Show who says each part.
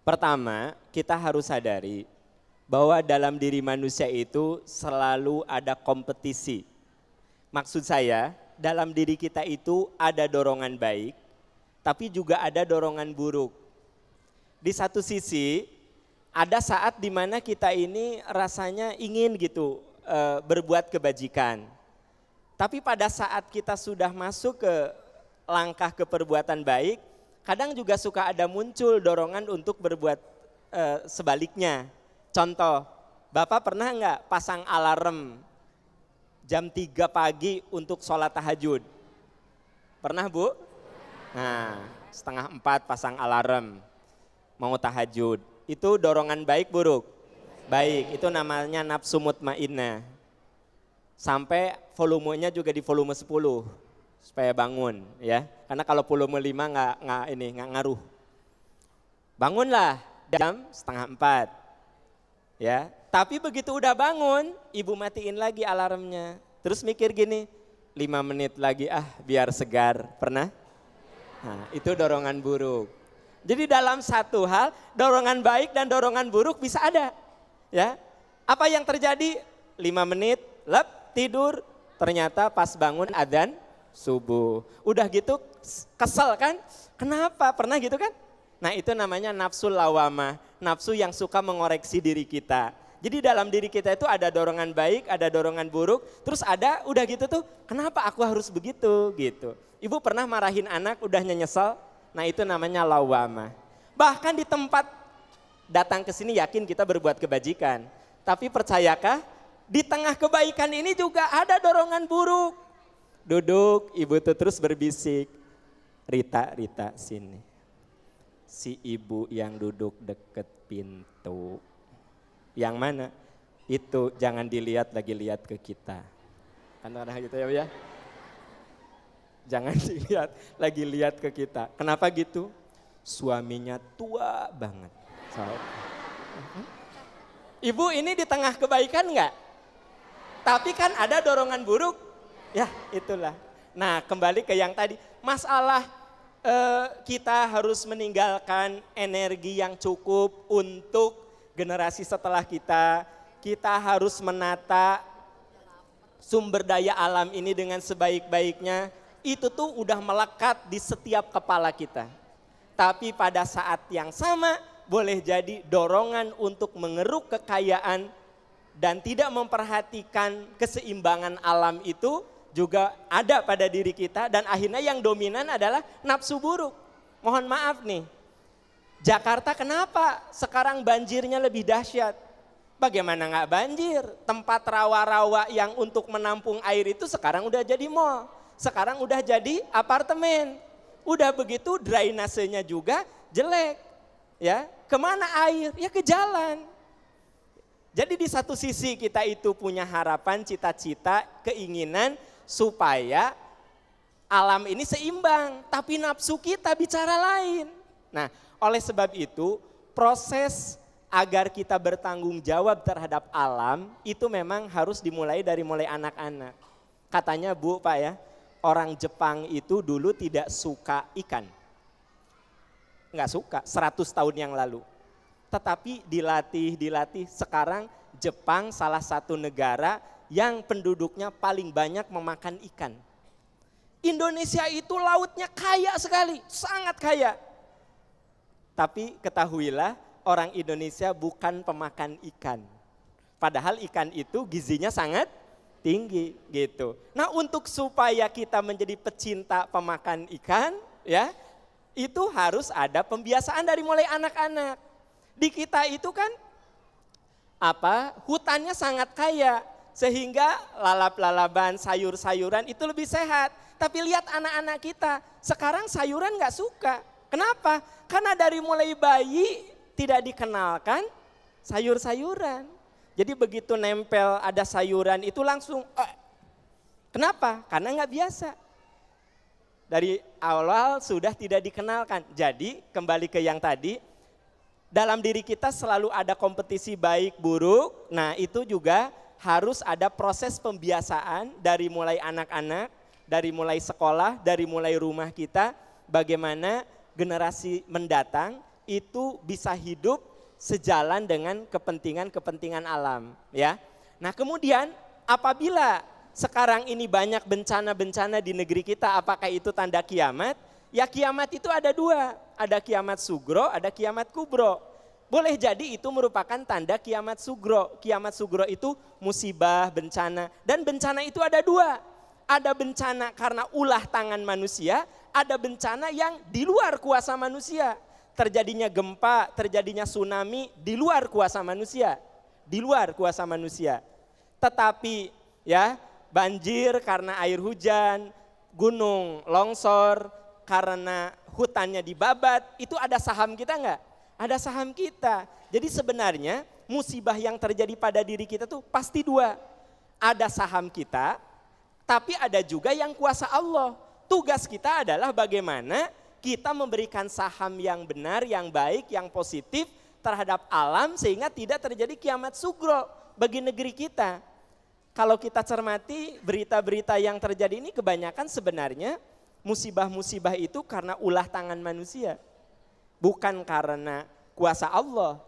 Speaker 1: Pertama, kita harus sadari bahwa dalam diri manusia itu selalu ada kompetisi. Maksud saya, dalam diri kita itu ada dorongan baik, tapi juga ada dorongan buruk. Di satu sisi, ada saat di mana kita ini rasanya ingin gitu berbuat kebajikan. Tapi pada saat kita sudah masuk ke langkah keperbuatan baik, kadang juga suka ada muncul dorongan untuk berbuat sebaliknya. Contoh, Bapak pernah enggak pasang alarm jam 3 pagi untuk sholat tahajud? Pernah Bu? Nah, 3:30 pasang alarm, mau tahajud. Itu dorongan baik buruk? Baik, itu namanya nafsu mutmainnah. Sampai volumenya juga di volume 10 supaya bangun ya. Karena kalau volume 5 nggak ngaruh. Bangunlah jam 3:30 ya. Tapi begitu udah bangun, ibu matiin lagi alarmnya. Terus mikir gini, 5 menit lagi biar segar. Pernah? Nah, itu dorongan buruk. Jadi dalam satu hal, dorongan baik dan dorongan buruk bisa ada. Ya. Apa yang terjadi? 5 menit, tidur, ternyata pas bangun adzan subuh. Udah gitu kesel kan? Kenapa? Pernah gitu kan? Nah, itu namanya nafsu lawamah, nafsu yang suka mengoreksi diri kita. Jadi dalam diri kita itu ada dorongan baik, ada dorongan buruk, terus ada udah gitu tuh, kenapa aku harus begitu gitu. Ibu pernah marahin anak udah nyesel? Nah, itu namanya lawamah. Bahkan di tempat datang ke sini yakin kita berbuat kebajikan. Tapi percayakah di tengah kebaikan ini juga ada dorongan buruk. Duduk, ibu tuh terus berbisik, Rita sini. Si ibu yang duduk deket pintu. Yang mana? Itu jangan dilihat lagi lihat ke kita. Kan ada gitu ya. Jangan dilihat lagi lihat ke kita. Kenapa gitu? Suaminya tua banget. Ibu ini di tengah kebaikan enggak? Tapi kan ada dorongan buruk, ya itulah. Nah, kembali ke yang tadi, masalah kita harus meninggalkan energi yang cukup untuk generasi setelah kita. Kita harus menata sumber daya alam ini dengan sebaik-baiknya. Itu tuh udah melekat di setiap kepala kita. Tapi pada saat yang sama boleh jadi dorongan untuk mengeruk kekayaan dan tidak memperhatikan keseimbangan alam itu juga ada pada diri kita, dan akhirnya yang dominan adalah nafsu buruk. Mohon maaf nih, Jakarta kenapa sekarang banjirnya lebih dahsyat? Bagaimana nggak banjir? Tempat rawa-rawa yang untuk menampung air itu sekarang udah jadi mall, sekarang udah jadi apartemen. Udah begitu drainasenya juga jelek, ya kemana air? Ya ke jalan. Jadi di satu sisi kita itu punya harapan, cita-cita, keinginan supaya alam ini seimbang, tapi nafsu kita bicara lain. Nah, oleh sebab itu proses agar kita bertanggung jawab terhadap alam itu memang harus dimulai dari mulai anak-anak. Katanya Bu, Pak ya, orang Jepang itu dulu tidak suka ikan. Enggak suka, 100 tahun yang lalu. Tetapi dilatih, sekarang Jepang salah satu negara yang penduduknya paling banyak memakan ikan. Indonesia itu lautnya kaya sekali, sangat kaya. Tapi ketahuilah orang Indonesia bukan pemakan ikan. Padahal ikan itu gizinya sangat tinggi gitu. Nah, untuk supaya kita menjadi pecinta pemakan ikan ya, itu harus ada pembiasaan dari mulai anak-anak. Di kita itu kan hutannya sangat kaya sehingga lalap-lalaban, sayur-sayuran itu lebih sehat. Tapi lihat anak-anak kita, sekarang sayuran nggak suka. Kenapa? Karena dari mulai bayi tidak dikenalkan sayur-sayuran. Jadi begitu nempel ada sayuran itu langsung, kenapa? Karena nggak biasa. Dari awal sudah tidak dikenalkan. Jadi kembali ke yang tadi, dalam diri kita selalu ada kompetisi baik buruk. Nah, itu juga harus ada proses pembiasaan dari mulai anak-anak, dari mulai sekolah, dari mulai rumah kita, bagaimana generasi mendatang itu bisa hidup sejalan dengan kepentingan-kepentingan alam, ya. Nah, kemudian apabila sekarang ini banyak bencana-bencana di negeri kita, apakah itu tanda kiamat? Ya, kiamat itu ada dua, ada kiamat sugro, ada kiamat kubro. Boleh jadi itu merupakan tanda kiamat sugro. Kiamat sugro itu musibah, bencana, dan bencana itu ada dua. Ada bencana karena ulah tangan manusia, ada bencana yang di luar kuasa manusia. Terjadinya gempa, terjadinya tsunami di luar kuasa manusia. Di luar kuasa manusia. Tetapi ya, banjir karena air hujan, gunung longsor karena hutannya dibabat, itu ada saham kita enggak? Ada saham kita. Jadi sebenarnya musibah yang terjadi pada diri kita tuh pasti dua. Ada saham kita, tapi ada juga yang kuasa Allah. Tugas kita adalah bagaimana kita memberikan saham yang benar, yang baik, yang positif terhadap alam sehingga tidak terjadi kiamat sugro bagi negeri kita. Kalau kita cermati berita-berita yang terjadi ini kebanyakan sebenarnya musibah-musibah itu karena ulah tangan manusia. Bukan karena kuasa Allah.